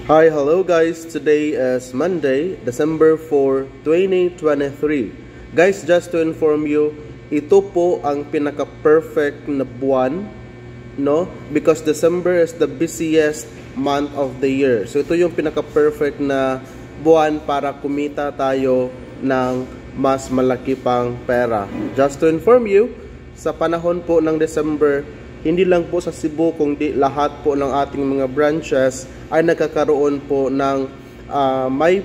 Hi, hello guys. Today is Monday, December 4, 2023. Guys, just to inform you, ito po ang pinaka-perfect na buwan, no? Because December is the busiest month of the year. So ito yung pinaka-perfect na buwan para kumita tayo ng mas malaki pang pera. Just to inform you, sa panahon po ng December, hindi lang po sa Cebu kundi lahat po ng ating mga branches ay nagkakaroon po ng may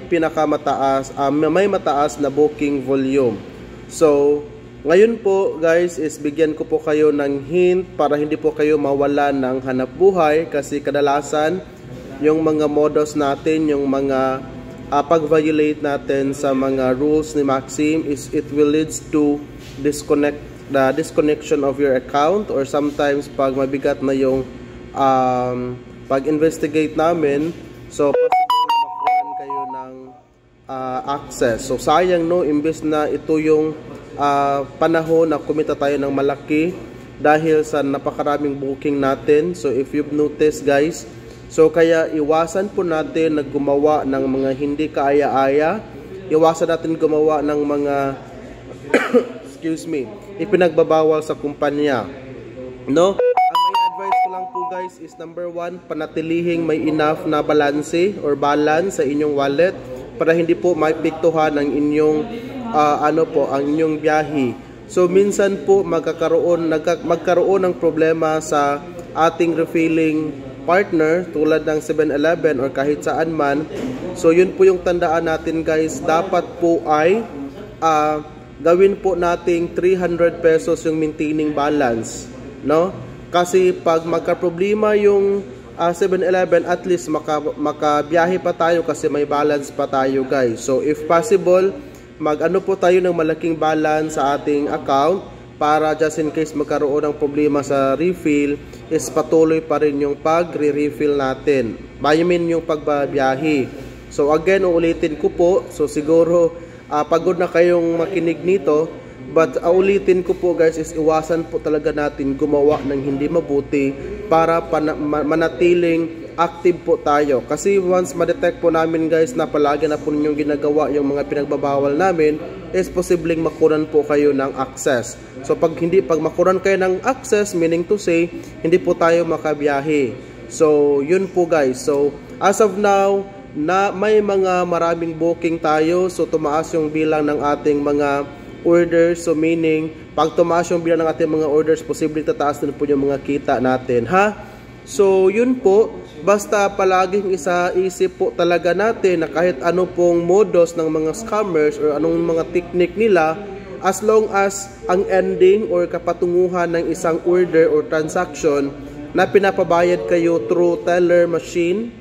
mataas na booking volume. So, ngayon po guys is bigyan ko po kayo ng hint para hindi po kayo mawala ng hanap buhay kasi kadalasan yung mga modus natin, yung mga pag-violate natin sa mga rules ni Maxim is it will leads to disconnection of your account, or sometimes pag mabigat na yung pag-investigate namin, so possible na makuhaan kayo ng access. So sayang, no, imbes na ito yung panahon na kumita tayo ng malaki dahil sa napakaraming booking natin. So if you've noticed guys, so kaya iwasan po natin na gumawa ng mga hindi kaaya-aya, iwasan natin gumawa ng mga excuse me, ipinagbabawal sa kumpanya, no? Ang may advice ko lang po guys is number 1, panatilihing may enough na balance or balance sa inyong wallet para hindi po maipektuhan ang inyong ang inyong biyahe. So minsan po magkaroon ng problema sa ating refilling partner tulad ng 7-Eleven or kahit saan man. So yun po yung tandaan natin guys, dapat po ay gawin po nating 300 pesos yung maintaining balance, no? Kasi pag magka-problema yung 7-Eleven, at least makabiyahe pa tayo kasi may balance pa tayo guys. So if possible, mag-ano po tayo ng malaking balance sa ating account para just in case magkaroon ng problema sa refill, is patuloy pa rin yung pag-refill natin. Bayamin yung pagbabiyahe. So again, uulitin ko po, so siguro pagod na kayong makinig nito, but ulitin ko po guys is iwasan po talaga natin gumawa ng hindi mabuti para manatiling active po tayo. Kasi once ma-detect po namin guys na palagi na po ninyong ginagawa yung mga pinagbabawal namin, is posibleng makuran po kayo ng access. So pag makuran kayo ng access, meaning to say, hindi po tayo makabiyahe. So yun po guys. So as of now, na may mga maraming booking tayo, so tumaas yung bilang ng ating mga orders. So meaning, pag tumaas yung bilang ng ating mga orders, posibleng tataas din po yung mga kita natin, ha? So yun po, basta palaging isip po talaga natin na kahit ano pong modus ng mga scammers or anong mga technique nila, as long as ang ending or kapatunguhan ng isang order or transaction na pinapabayad kayo through teller machine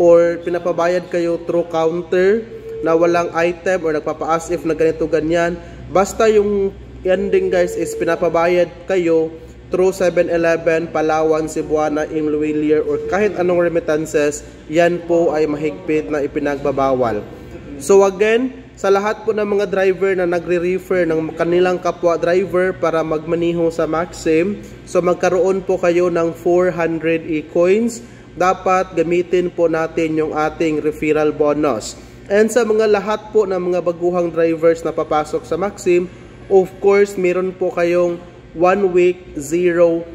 or pinapabayad kayo through counter na walang item or nagpapa-as if na ganito ganyan, basta yung ending guys is pinapabayad kayo through 7-Eleven, Palawan, Cebuana, Imloilier or kahit anong remittances, yan po ay mahigpit na ipinagbabawal. So again, sa lahat po ng mga driver na nagre-refer ng kanilang kapwa driver para magmaniho sa Maxim, so magkaroon po kayo ng 400 e-coins. Dapat gamitin po natin yung ating referral bonus. And sa mga lahat po ng mga baguhang drivers na papasok sa Maxim, of course, meron po kayong 1 week 0%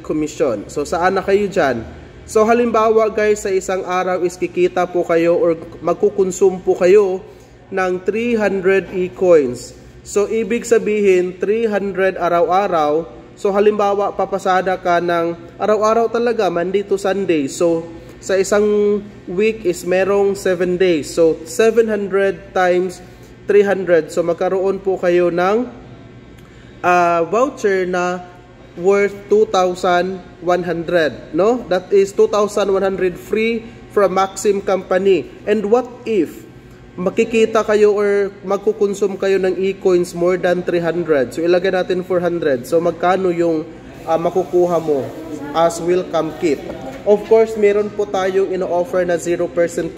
commission. So saan na kayo dyan? So halimbawa guys, sa isang araw is kikita po kayo or magkukonsume po kayo ng 300 e-coins. So ibig sabihin 300 araw-araw. So halimbawa papasada ka ng araw-araw talaga, Monday to Sunday. So sa isang week is merong 7 days. So 700 times 300. So magkaroon po kayo ng voucher na worth 2,100, no? That is 2,100 free from Maxim Company. And what if makikita kayo or magkukonsume kayo ng e-coins more than 300? So ilagay natin 400. So magkano yung makukuha mo as welcome kit? Of course, meron po tayong ino-offer na 0%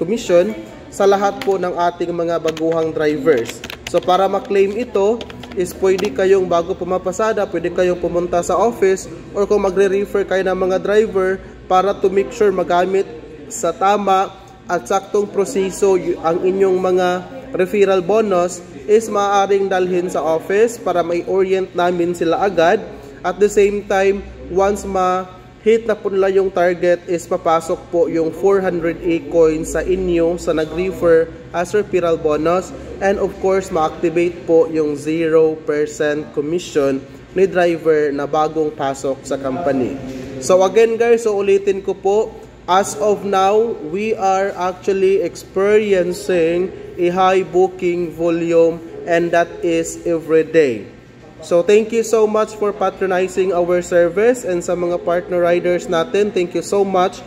commission sa lahat po ng ating mga baguhang drivers. So para ma-claim ito is pwede kayong bago pumapasada, pwede kayong pumunta sa office or kung magre-refer kayo ng mga driver para to make sure magamit sa tama at saktong proseso ang inyong mga referral bonus is maaaring dalhin sa office para may orient namin sila agad. At the same time, once hit na po nila yung target is papasok po yung 400A coins sa inyo sa nag-refer as referral bonus, and of course ma-activate po yung 0% commission ni driver na bagong pasok sa company. So again guys, so ulitin ko po, as of now we are actually experiencing a high booking volume, and that is every day. So thank you so much for patronizing our service, and sa mga partner riders natin, thank you so much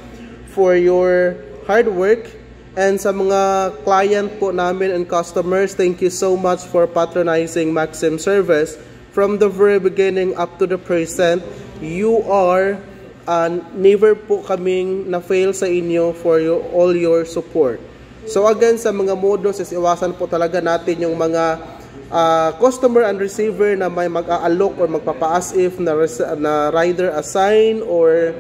for your hard work, and sa mga client po namin and customers, thank you so much for patronizing Maxim Service from the very beginning up to the present. You are never po kaming na-fail sa inyo for all your support. So again, sa mga modos is iwasan po talaga natin yung mga customer and receiver na may mag-aalok or magpapa-as if na rider assign or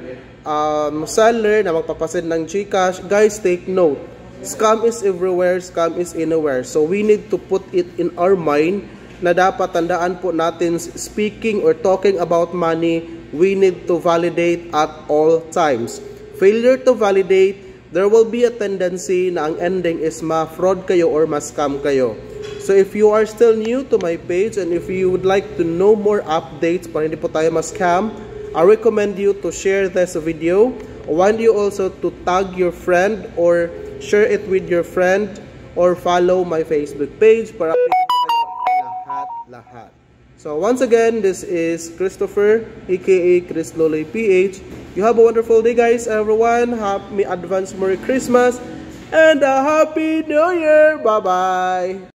seller na magpapasend ng GCash. Guys, take note. Scam is everywhere, scam is anywhere. So we need to put it in our mind na dapat tandaan po natin, speaking or talking about money, we need to validate at all times. Failure to validate, there will be a tendency na ang ending is ma-fraud kayo or ma-scam kayo. So if you are still new to my page and if you would like to know more updates para hindi po tayo ma-scam, I recommend you to share this video. I want you also to tag your friend or share it with your friend or follow my Facebook page para lahat. So once again, this is Christopher aka Chris Loloy PH. You have a wonderful day guys, everyone. Happy advance Merry Christmas and a Happy New Year. Bye bye.